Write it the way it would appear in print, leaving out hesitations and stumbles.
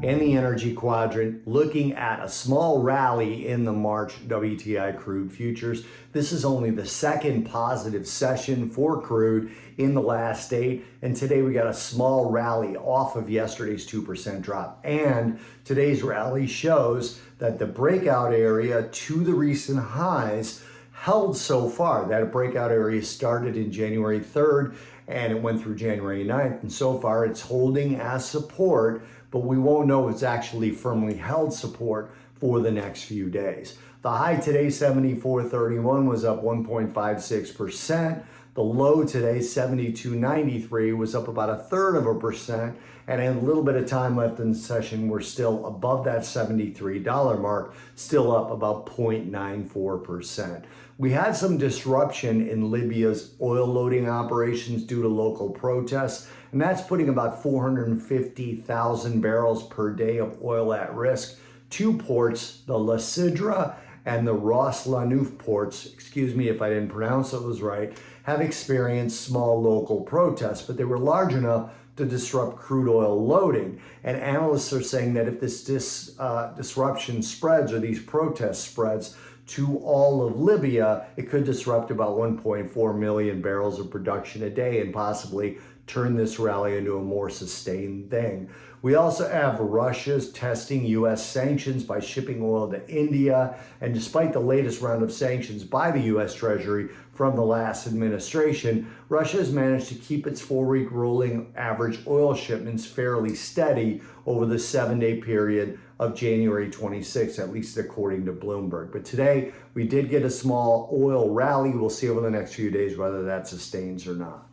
and the energy quadrant, looking at a small rally in the March WTI crude futures. This is only the second positive session for crude in the last 8, and today we got a small rally off of yesterday's 2% drop. And today's rally shows that the breakout area to the recent highs held so far. That breakout area started in January 3rd and it went through January 9th, and so far it's holding as support, but we won't know if it's actually firmly held support for the next few days. The high today, 74.31, was up 1.56%. The low today, 72.93, was up about 1/3%. And in a little bit of time left in the session, we're still above that $73 mark, still up about 0.94%. We had some disruption in Libya's oil loading operations due to local protests, and that's putting about 450,000 barrels per day of oil at risk. Two ports, the La Sidra and the Ras Lanuf ports, excuse me if I didn't pronounce those right, have experienced small local protests, but they were large enough to disrupt crude oil loading. And analysts are saying that if this disruption spreads, or these protests spreads to all of Libya, it could disrupt about 1.4 million barrels of production a day and possibly turn this rally into a more sustained thing. We also have Russia's testing U.S. sanctions by shipping oil to India. And despite the latest round of sanctions by the U.S. Treasury from the last administration, Russia has managed to keep its 4-week rolling average oil shipments fairly steady over the 7-day period of January 26, at least according to Bloomberg. But today, we did get a small oil rally. We'll see over the next few days whether that sustains or not.